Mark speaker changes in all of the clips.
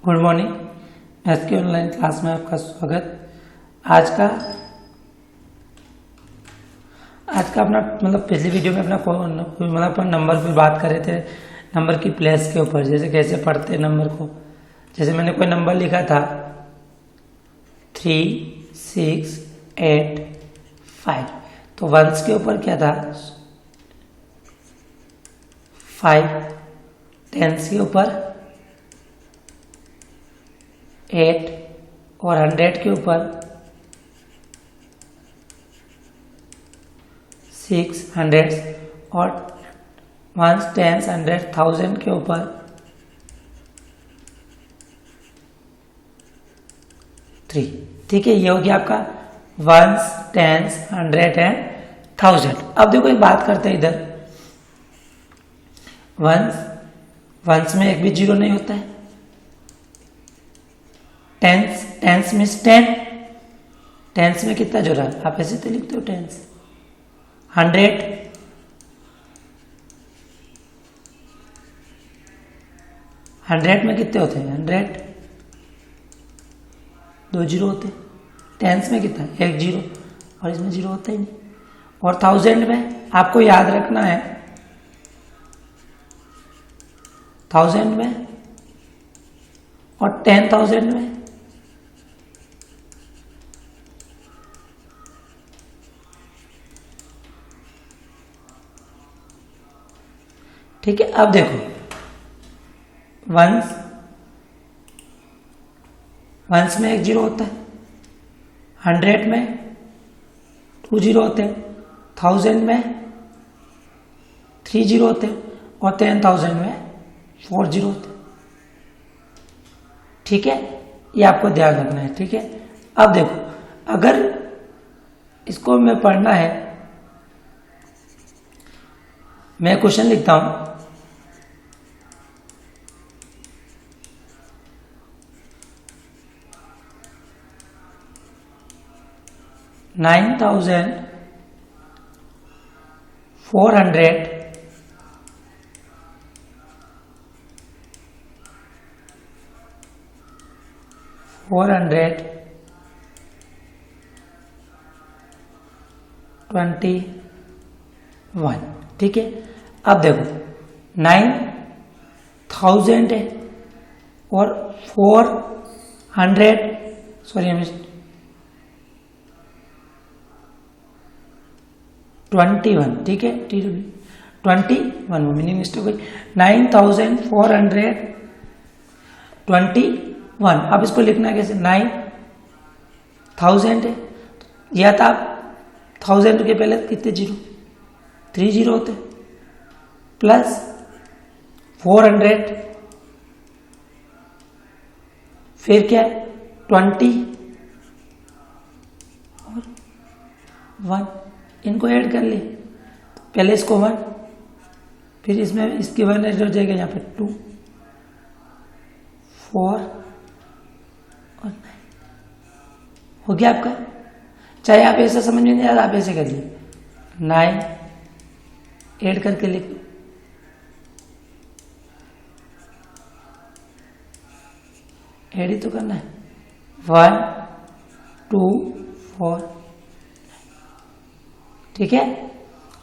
Speaker 1: Good morning. Maths की online class में आपका स्वागत। आज का अपना पिछली वीडियो में अपन नंबर पर बात कर रहे थे, नंबर की प्लेस के ऊपर, जैसे कैसे पढ़ते हैं नंबर को। जैसे मैंने कोई नंबर लिखा था 3, 6, 8, 5, तो वंस के ऊपर क्या था 5, टेंस के ऊपर 8 और 100 के ऊपर 6, 100 और वंस, टेंस, 100, 1000 के ऊपर 3। ठीक है, ये हो गया आपका वंस, टेंस, 100 एंड 1000। अब देखो एक बात करते हैं इधर, वंस में एक भी जीरो नहीं होता है। टेंस मीन्स 10, टेंस में कितना जोड़ा है, आप ऐसे तो लिखते हो टेंस। 100 में कितने होते हैं 100, 2 जीरो होते हैं। टेंस में कितना, 1 जीरो, और इसमें जीरो होता ही नहीं। और 1000 में आपको याद रखना है, 1000 में और 10,000 में ठीक है। अब देखो वंस में 1 जीरो होता है, 100 में 2 जीरो होते हैं, 1000 में 3 जीरो होते हैं और 10,000 में 4 जीरो होते हैं। ठीक है, ये आपको ध्यान रखना है। ठीक है, अब देखो अगर इसको मैं पढ़ना है, मैं क्वेश्चन लिखता हूं 9,400 421। ठीक है, अब देखो 9,000 है और 400 सॉरी 21। ठीक है, 21 मीनिंग मिस्टेक हुई। 9,421। अब इसको लिखना कैसे, 9,000 है, या था 1000 के पहले कितने जीरो, 3 जीरो होते, प्लस 400, फिर क्या है 20 और 1, इनको ऐड कर ले। पहले इसको 1, फिर इसमें इसकी 1 ऐड हो जाएगा, यहाँ पे 2, 4 और 9 हो गया आपका। चाहे आप ऐसा समझ में नहीं आ रहा, आप ऐसे करिए 9 ऐड करके लिख, ऐड ही तो करना है। 1, 2, 4। ठीक है,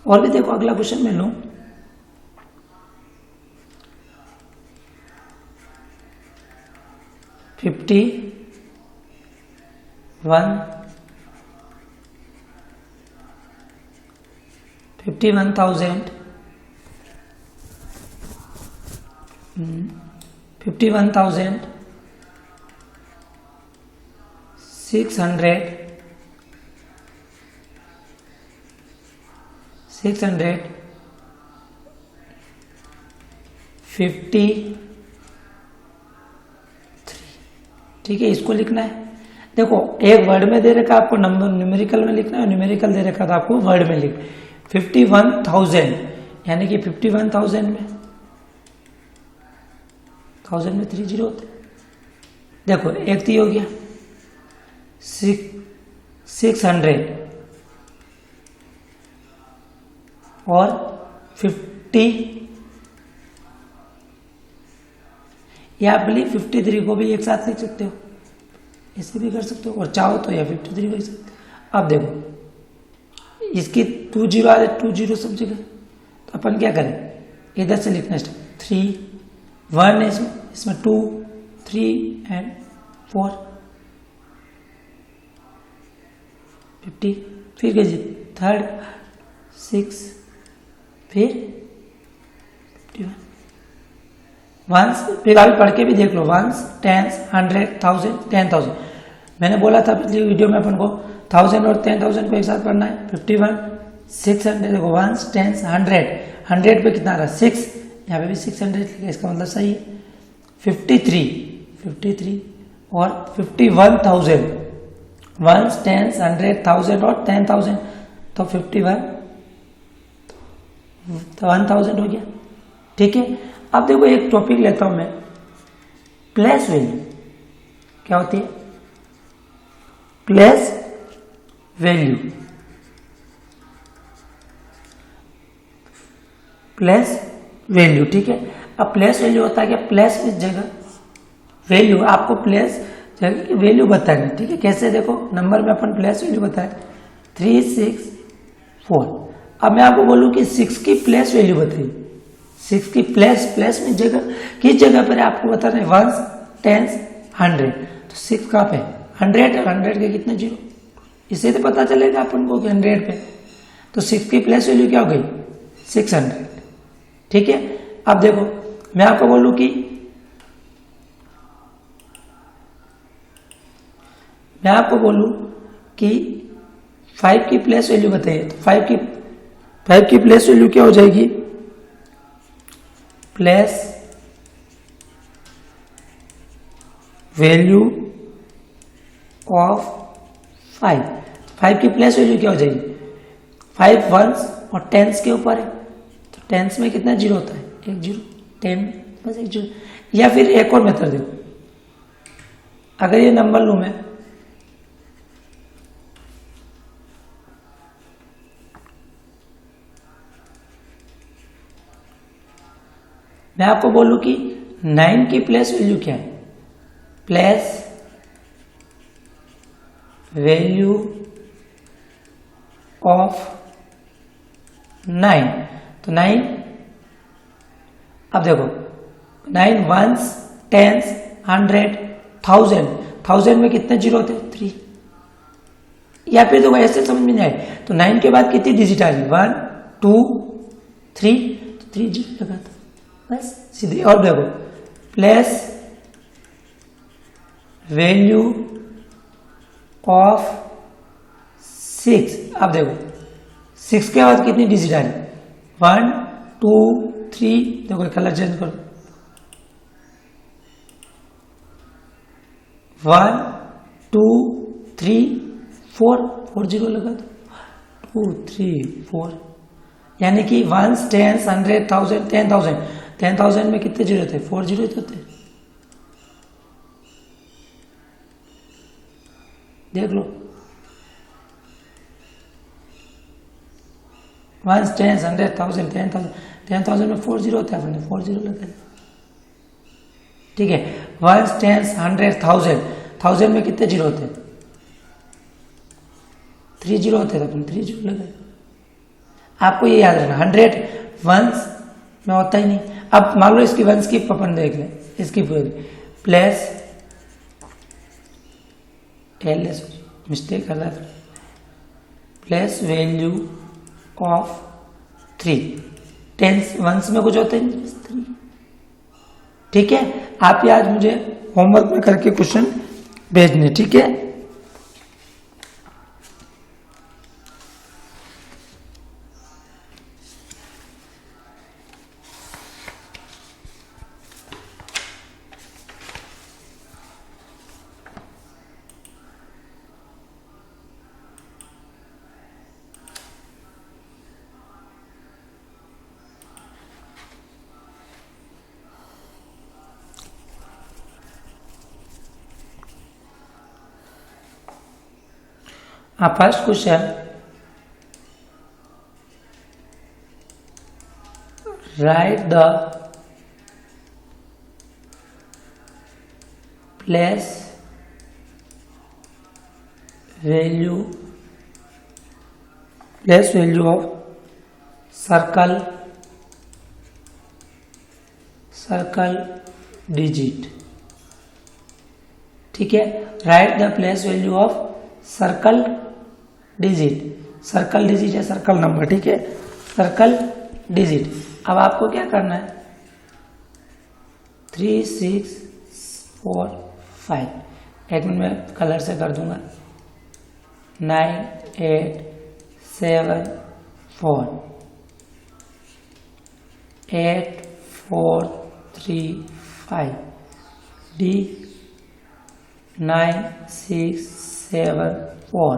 Speaker 1: और भी देखो अगला क्वेश्चन में लूं 51,000 653। ठीक है, इसको लिखना है। देखो एक वर्ड में दे रखा आपको, नंबर न्यूमेरिकल में लिखना है, न्यूमेरिकल दे रखा था आपको वर्ड में लिख। 51,000 यानी कि 51,000 में 1000 में 3 जीरो होते। देखो एक तो हो गया 600 और 50 या आप भले 53 को भी एक साथ लिख सकते हो, ऐसे भी कर सकते हो, और चाहो तो या 53 लिख सकते हो। अब देखो इसकी 2 जीरो आ जाए, 2 जीरो सब जगह, तो अपन क्या करें, इधर से लिखना स्टार्ट, 3 1 है इसमें 2 3 एंड 4 50, फिर कैसे थर्ड 6, फिर 51 वंस, फिर अभी पढ़ के भी देख लो, वंस टेंस 100 1000 10,000। मैंने बोला था पिछली वीडियो में अपन को 1000 और 10,000 को एक साथ पढ़ना है। 51 600, देखो वंस टेंस 100 पे कितना आ रहा है 6, यहाँ पे भी 600 लिखा, इसका मतलब सही है। 53 और 51,000, वंस टेंस 100 1000 और 10,000, तो 51 तो 1000 हो गया। ठीक है, अब देखो एक टॉपिक लेता हूं मैं, प्लेस वैल्यू क्या होती है, प्लेस वैल्यू, प्लेस वैल्यू। ठीक है, अब प्लेस वैल्यू होता है क्या, प्लेस इस जगह, वैल्यू आपको प्लेस जगह की वैल्यू बतानी। ठीक है, कैसे, देखो नंबर में अपन प्लेस वैल्यू बताए 3 6 4। अब मैं आपको बोलूं कि 6 की प्लेस वैल्यू बताइए, 6 की प्लेस में जगह, किस जगह पर आपको बताना है, वंस टेंस 100, तो 6 कहाँ पे 100 के कितने जीरो, इससे तो पता चलेगा अपन को कि 100 पे, तो 6 की प्लेस वैल्यू क्या हो गई 600। ठीक है, अब देखो मैं आपको बोलूं कि मैं आपको बोलूं कि 5 की प्लेस वैल्यू बताइए, तो 5 की प्लेस वैल्यू क्या हो जाएगी, प्लेस वैल्यू ऑफ 5 की प्लेस वैल्यू क्या हो जाएगी, 5 वंस और टेंस के ऊपर है, तो टेंस में कितना जीरो होता है, एक जीरो, 10 बस एक जीरो। या फिर एक और मेथड देखो, अगर ये नंबर लूं मैं आपको बोलूं कि 9 की प्लेस वैल्यू क्या है, प्लेस वैल्यू ऑफ 9, तो 9, अब देखो 9 वंस टेंस 100 1000 में कितने जीरो होते हैं 3, या फिर देखो ऐसे समझ में नहीं आए, तो 9 के बाद कितनी डिजिट आ रही 1 2 3, तो 3 जीरो लगा था बस सीधे। और देखो प्लेस वैल्यू ऑफ 6, अब देखो 6 के बाद कितनी डिजिट आ रही 1 2 3, देखो कलर चेंज करो 1 2 3 4 जीरो लगा दो 2 3 4, यानी कि वंस टेंस 100 1000 10,000 में कितने जीरो थे 4 जीरो होते, देख लो वंस टेंस 100 10,000 में 4 जीरो होता है, अपने 4 जीरो लगा। ठीक है, वंस टेंस 100 1000 में कितने जीरो होते 3 जीरो होते हैं, अपन 3 जीरो लगा। आपको ये याद रखना 100 वंस में होता ही नहीं। अब मान लो इसकी वंस की अपन देख लें, इसकी प्लेस एलएस, मिस्टेक कर रहा था, place value of 3, tens ones में कुछ होता है नहीं 3। ठीक है, आप ये आज मुझे होमवर्क में करके क्वेश्चन भेजने। ठीक है, first question, right the place value of circle digit. ठीक है, right the place value of circle digit. Circle digit है सर्कल नंबर, ठीक है, सर्कल डिजिट। अब आपको क्या करना है, 3 6 4 5, एक मिनट में कलर से कर दूंगा, 9 8 7 4 8 4 3 5 D 9 6 7 4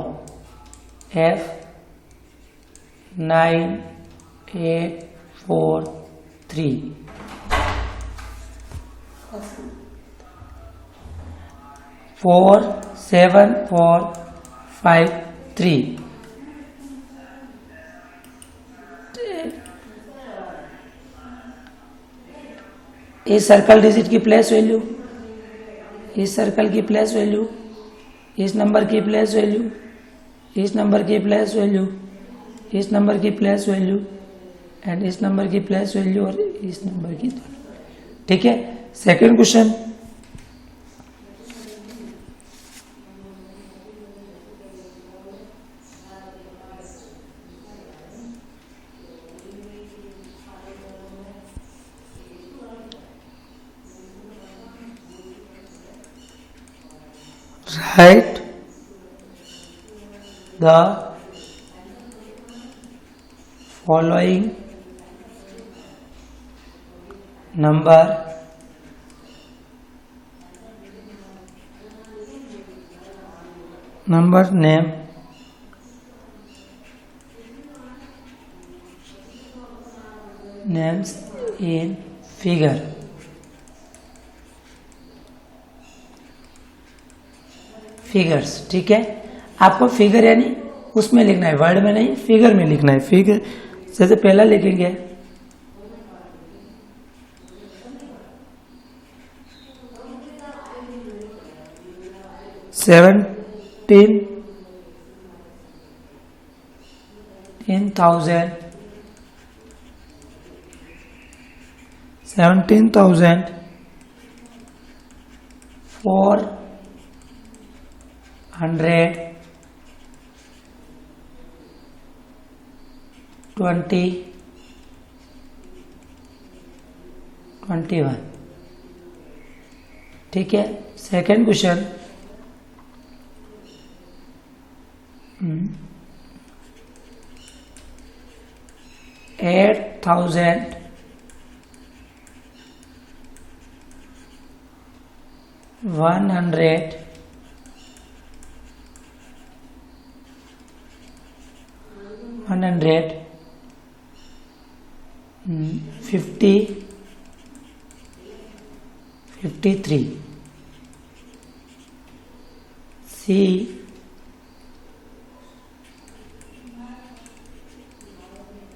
Speaker 1: F 9 8 4 3 4 7 4 5 3। इस सर्कल डिजिट की प्लेस वैल्यू, इस सर्कल की प्लेस वैल्यू, इस नंबर की प्लेस वैल्यू, इस नंबर की प्लेस वैल्यू, इस नंबर की प्लेस वैल्यू एंड इस नंबर की प्लेस वैल्यू और इस नंबर की। ठीक है, second question, write the following numbers names in figure। Figures, ठीक है, आपको फिगर यानी उसमें लिखना है, वर्ड में नहीं, फिगर में लिखना है। फिगर सबसे पहला लिखेंगे 17,400 21। ठीक है, सेकंड क्वेश्चन, 53 C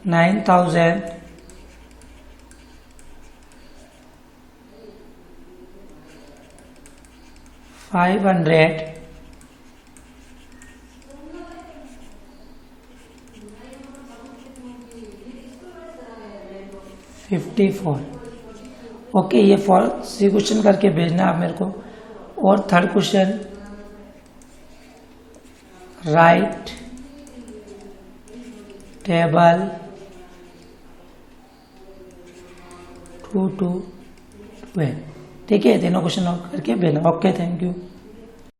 Speaker 1: 9,554। ओके, ये सी क्वेश्चन करके भेजना आप मेरे को। और third question, right table 2 to 12। ठीक है, तीनों क्वेश्चन करके भेजना। Okay, thank you.